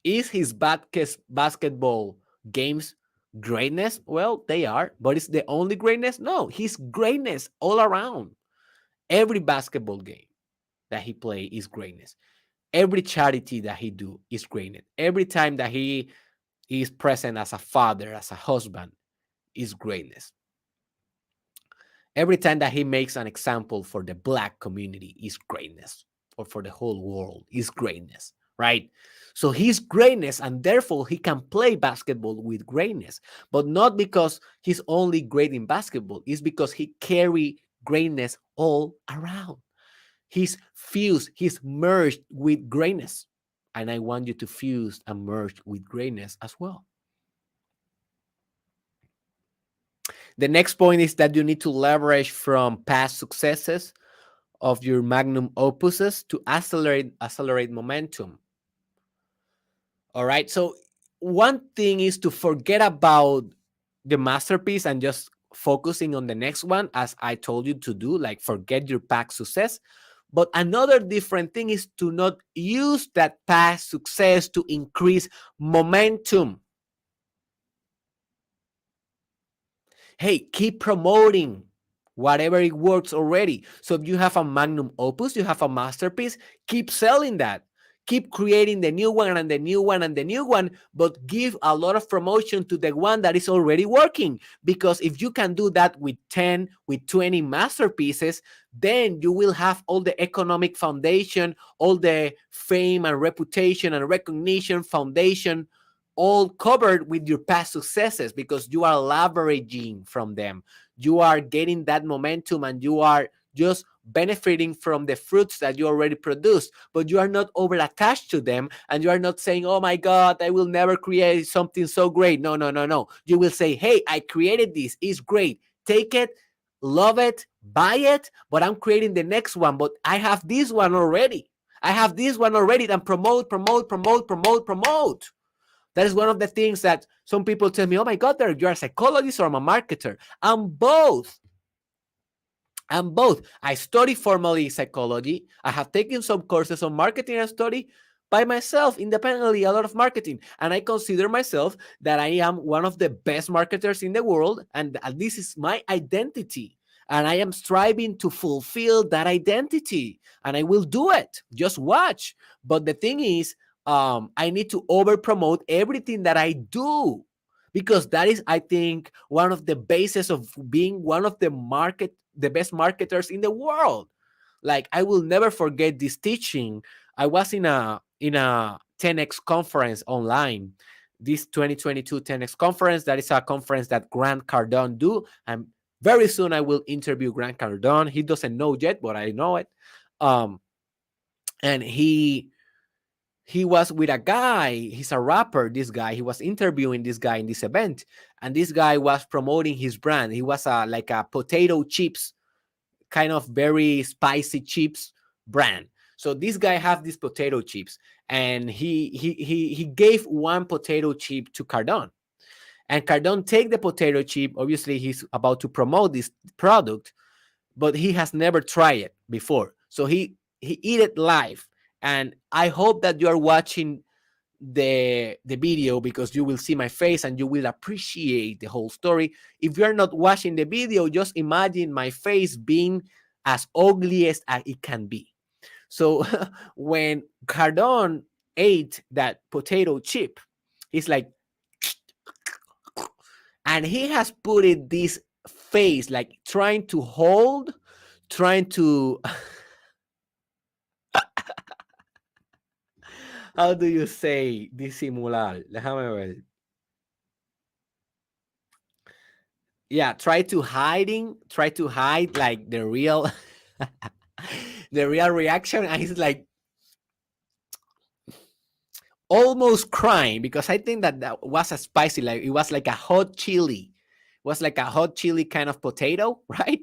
is his basketball games greatness? Well, they are, but it's the only greatness? No, he's greatness all around. Every basketball game that he play is greatness. Every charity that he do is greatness. Every time that he is present as a father, as a husband, is greatness. Every time that he makes an example for the Black community is greatness, or for the whole world is greatness, right? So he's greatness, and therefore he can play basketball with greatness, but not because he's only great in basketball. It's because he carry greatness all around. He's fused, he's merged with greatness. And I want you to fuse and merge with greatness as well. The next point is that you need to leverage from past successes of your magnum opuses to accelerate momentum. All right. So one thing is to forget about the masterpiece and just focusing on the next one, as I told you to do, like forget your past success. But another different thing is to not use that past success to increase momentum. Hey, keep promoting whatever it works already. So if you have a magnum opus, you have a masterpiece, keep selling that. Keep creating the new one and the new one and the new one, but give a lot of promotion to the one that is already working. Because if you can do that with 10, with 20 masterpieces, then you will have all the economic foundation, all the fame and reputation and recognition foundation all covered with your past successes, because you are leveraging from them. You are getting that momentum and you are just benefiting from the fruits that you already produced, but you are not over attached to them, and you are not saying, oh my God, I will never create something so great. No, no, no, no. You will say, hey, I created this. It's great. Take it, love it, buy it, but I'm creating the next one, but I have this one already. I have this one already, and promote, promote, promote, promote, promote. That is one of the things that some people tell me, oh my God, you're a psychologist or I'm a marketer. I'm both. I'm both. I study formally psychology. I have taken some courses on marketing and study by myself, independently, a lot of marketing. And I consider myself that I am one of the best marketers in the world. And this is my identity. And I am striving to fulfill that identity. And I will do it. Just watch. But the thing is, I need to over promote everything that I do, because that is, I think, one of the bases of being one of the best marketers in the world. Like, I will never forget this teaching. I was in a 10x conference online, this 2022 10x conference. That is a conference that Grant Cardone do, and very soon I will interview Grant Cardone. He doesn't know yet, but I know it. And he was with a guy. He's a rapper. This guy, he was interviewing this guy in this event, and this guy was promoting his brand. He was like a potato chips, kind of very spicy chips brand. So this guy have these potato chips, and he gave one potato chip to Cardone, and Cardone take the potato chip. Obviously, he's about to promote this product, but he has never tried it before. So he eat it live. And I hope that you are watching the video, because you will see my face and you will appreciate the whole story. If you are not watching the video, just imagine my face being as ugliest as it can be. So when Cardone ate that potato chip, he's like, And he has put it this face, like trying to hold, trying to how do you say disimular? Déjame ver. Yeah, try to hide like the real the real reaction. And he's like almost crying, because I think that that was a spicy, like it was like a hot chili. It was like a hot chili kind of potato, right?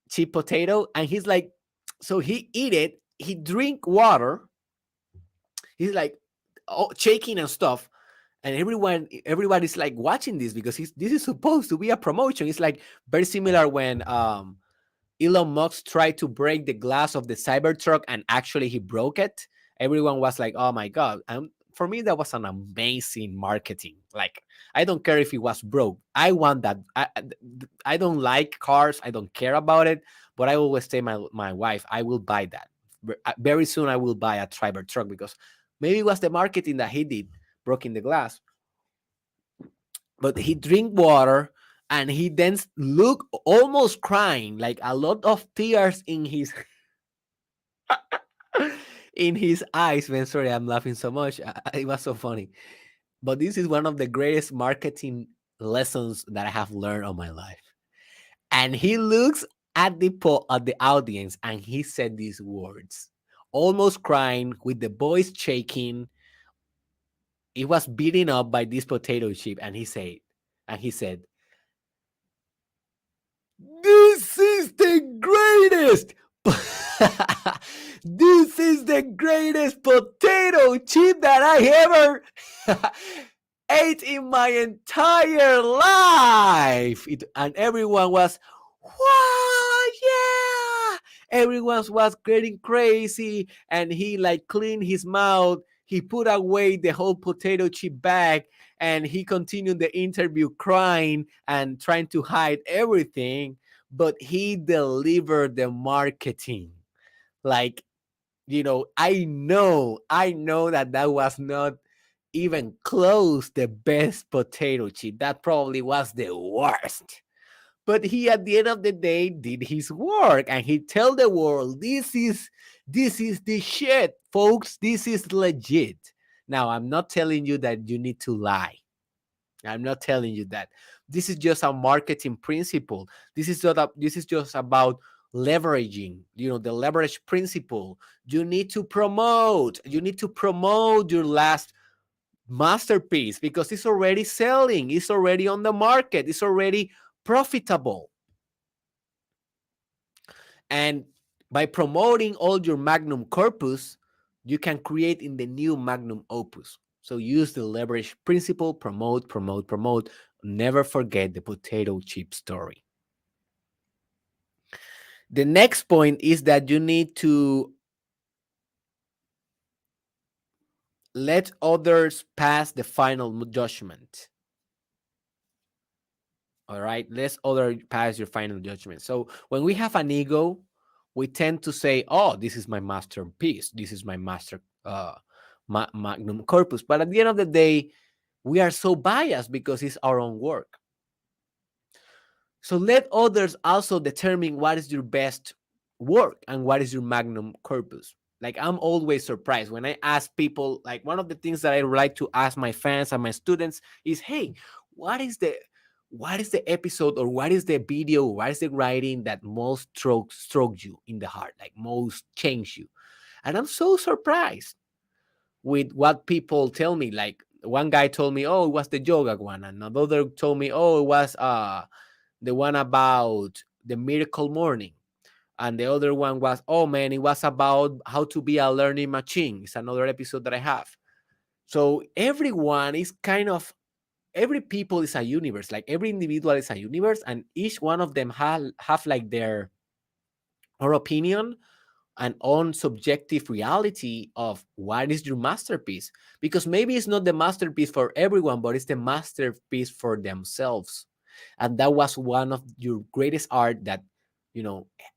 Cheap potato. And he's like, so he eat it, he drink water, he's like, oh, shaking and stuff. And everybody's like watching this, because this is supposed to be a promotion. It's like very similar when Elon Musk tried to break the glass of the Cybertruck and actually he broke it. Everyone was like, "Oh my god!" And for me, that was an amazing marketing. Like, I don't care if it was broke. I want that. I don't like cars. I don't care about it. But I always say my wife, I will buy that. Very soon, I will buy a Cybertruck, because maybe it was the marketing that he did, broken the glass. But he drink water, and he then look almost crying, like a lot of tears in his in his eyes. Man, sorry, I'm laughing so much. It was so funny. But this is one of the greatest marketing lessons that I have learned on my life. And he looks at the audience, and he said these words, almost crying, with the voice shaking. It was beaten up by this potato chip, and he said, "This is the greatest." This is the greatest potato chip that I ever ate in my entire life. And everyone was, wow, yeah. Everyone was getting crazy. And he like cleaned his mouth. He put away the whole potato chip bag, and he continued the interview crying and trying to hide everything. But he delivered the marketing. Like, I know that was not even close the best potato chip. That probably was the worst. But he, at the end of the day, did his work, and he tell the world, this is the shit, folks. This is legit. Now, I'm not telling you that you need to lie. I'm not telling you that. This is just a marketing principle. This is just about leveraging, the leverage principle. You need to promote your last masterpiece, because it's already selling, it's already on the market, it's already profitable. And by promoting all your magnum corpus, you can create in the new magnum opus. So use the leverage principle, promote, promote, promote. Never forget the potato chip story. The next point is that you need to let others pass the final judgment. All right, let others pass your final judgment. So when we have an ego, we tend to say, "Oh, this is my masterpiece. This is my magnum corpus." But at the end of the day, we are so biased because it's our own work. So let others also determine what is your best work and what is your magnum corpus. Like, I'm always surprised when I ask people, like, one of the things that I like to ask my fans and my students is, "Hey, what is the episode, or what is the video, or what is the writing that most stroked you in the heart, like most changed you?" And I'm so surprised with what people tell me. Like, one guy told me, "Oh, it was the yoga one," and another told me, "Oh, it was the one about the miracle morning." And the other one was, "Oh man, it was about how to be a learning machine." It's another episode that I have. So everyone is every people is a universe. Like, every individual is a universe, and each one of them have like their or opinion and own subjective reality of what is your masterpiece. Because maybe it's not the masterpiece for everyone, but it's the masterpiece for themselves. And that was one of your greatest art that,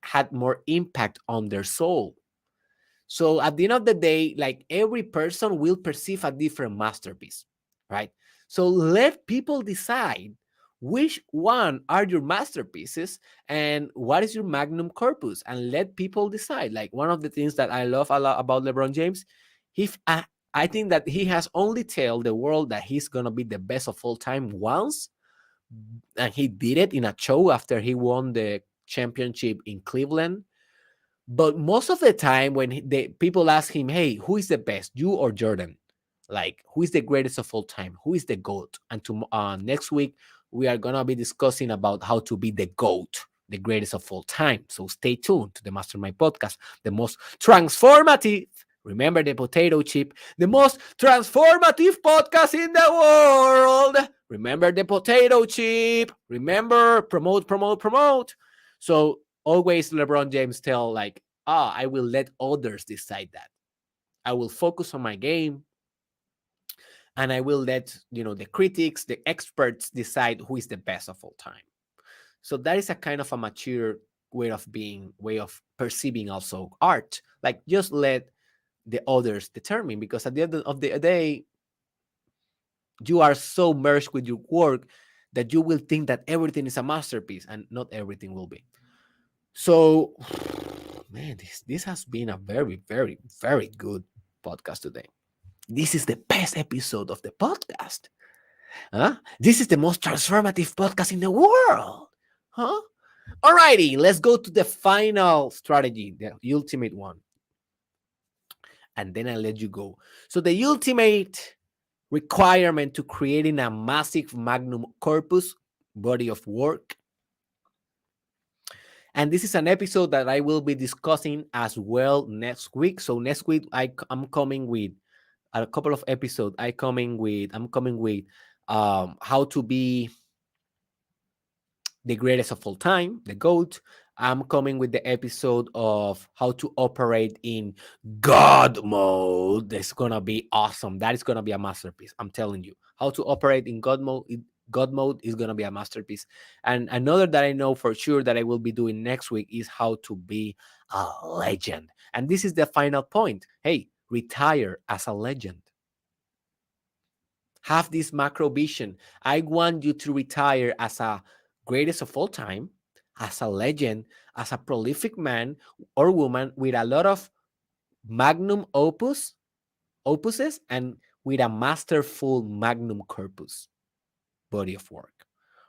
had more impact on their soul. So at the end of the day, like, every person will perceive a different masterpiece, right? So let people decide which one are your masterpieces and what is your magnum corpus, and let people decide. Like, one of the things that I love a lot about LeBron James, he I think that he has only told the world that he's gonna be the best of all time once, and he did it in a show after he won the championship in Cleveland. But most of the time, when the people ask him, "Hey, who is the best, you or Jordan? Like, who is the greatest of all time? Who is the GOAT?" And next week, we are gonna be discussing about how to be the GOAT, the greatest of all time. So stay tuned to the Mastermind Podcast, the most transformative. Remember the potato chip, the most transformative podcast in the world. Remember the potato chip. Remember, promote, promote, promote. So always LeBron James tell, like, I will let others decide that. I will focus on my game, and I will let, the critics, the experts decide who is the best of all time. So that is a kind of a mature way of being, way of perceiving also art. Like, just let the others determine, because at the end of the day, you are so merged with your work that you will think that everything is a masterpiece, and not everything will be. So, man, this has been a very, very, very good podcast today. This is the best episode of the podcast. Huh? This is the most transformative podcast in the world. Huh? Alrighty, let's go to the final strategy, the ultimate one. And then I let you go. So the ultimate requirement to creating a massive magnum corpus body of work. And this is an episode that I will be discussing as well next week. So next week I'm coming with a couple of episodes. I'm coming with how to be the greatest of all time, the GOAT. I'm coming with the episode of how to operate in God mode. That's gonna be awesome. That is gonna be a masterpiece. I'm telling you. How to operate in God mode. God mode is gonna be a masterpiece. And another that I know for sure that I will be doing next week is how to be a legend. And this is the final point. Hey, retire as a legend. Have this macro vision. I want you to retire as a greatest of all time, as a legend, as a prolific man or woman with a lot of magnum opuses, and with a masterful magnum corpus body of work.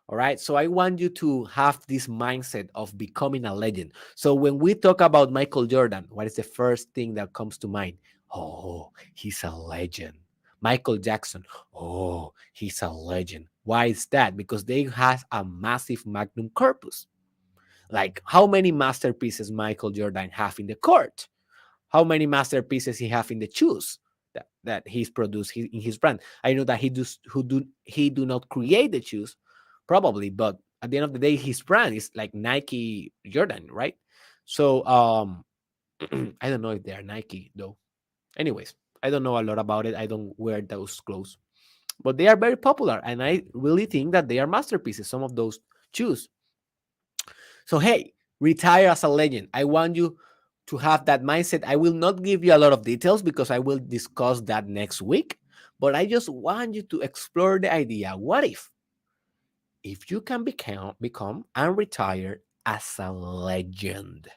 All right. So I want you to have this mindset of becoming a legend. So when we talk about Michael Jordan, what is the first thing that comes to mind? Oh, he's a legend. Michael Jackson. Oh, he's a legend. Why is that? Because they have a massive magnum corpus. Like, how many masterpieces Michael Jordan have in the court? How many masterpieces he have in the shoes that he's produced in his brand? I know that he do not create the shoes, probably, but at the end of the day, his brand is like Nike Jordan, right? So I don't know if they are Nike though. Anyways, I don't know a lot about it. I don't wear those clothes, but they are very popular, and I really think that they are masterpieces. Some of those shoes. So, hey, retire as a legend. I want you to have that mindset. I will not give you a lot of details because I will discuss that next week, but I just want you to explore the idea. What if you can become and retire as a legend?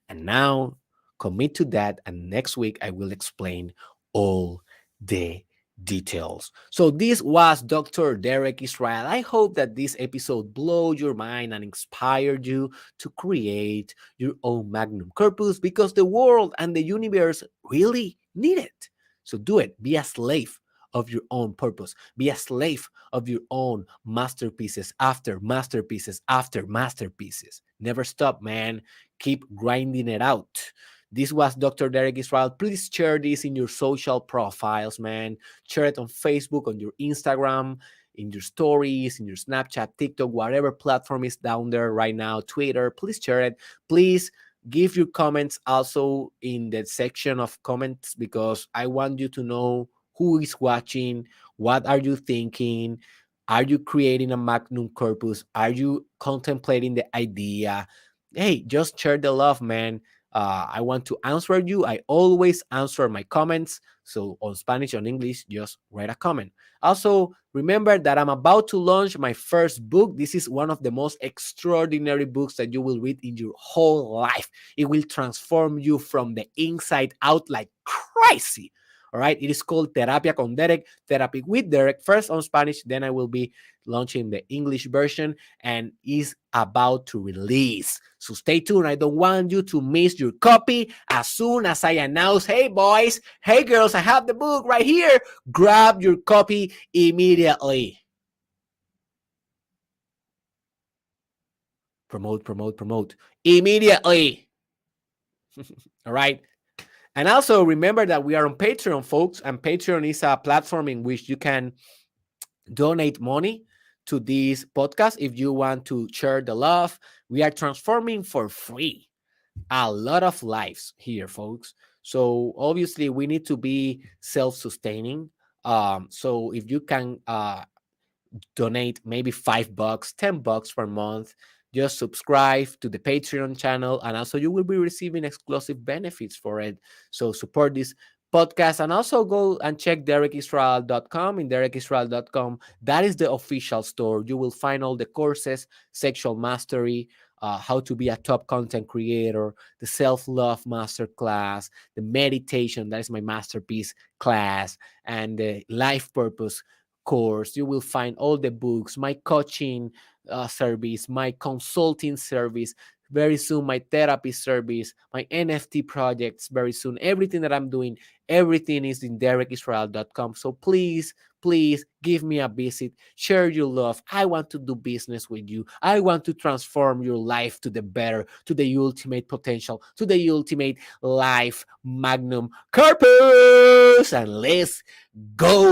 And now commit to that, and next week I will explain all the details. So this was Dr. Derek Israel. I hope that this episode blew your mind and inspired you to create your own magnum corpus, because the world and the universe really need it. So do it. Be a slave of your own purpose. Be a slave of your own masterpieces after masterpieces after masterpieces. Never stop, man. Keep grinding it out. This was Dr. Derek Israel. Please share this in your social profiles, man. Share it on Facebook, on your Instagram, in your stories, in your Snapchat, TikTok, whatever platform is down there right now, Twitter. Please share it. Please give your comments also in the section of comments, because I want you to know who is watching, what are you thinking, are you creating a magnum corpus, are you contemplating the idea? Hey, just share the love, man. I want to answer you. I always answer my comments. So on Spanish, on English, just write a comment. Also, remember that I'm about to launch my first book. This is one of the most extraordinary books that you will read in your whole life. It will transform you from the inside out like crazy. All right. It is called Terapia con Derek, Therapy with Derek, first on Spanish. Then I will be launching the English version and is about to release. So stay tuned. I don't want you to miss your copy. As soon as I announce, hey boys, hey girls, I have the book right here, grab your copy immediately. Promote immediately. All right. And also remember that we are on Patreon, folks, and Patreon is a platform in which you can donate money to this podcast if you want to share the love. We are transforming for free a lot of lives here, folks. So obviously we need to be self-sustaining. So if you can donate maybe $5, $10 per month, just subscribe to the Patreon channel, and also you will be receiving exclusive benefits for it. So support this podcast, and also go and check derekisrael.com. In derekisrael.com, that is the official store. You will find all the courses, sexual mastery, how to be a top content creator, the self-love masterclass, the meditation, that is my masterpiece class, and the life purpose course. You will find all the books, my coaching service, my consulting service, very soon my therapy service, my NFT projects, very soon. Everything that I'm doing, everything is in derekisrael.com. So please give me a visit, share your love. I want to do business with you. I want to transform your life to the better, to the ultimate potential, to the ultimate life magnum corpus. And let's go.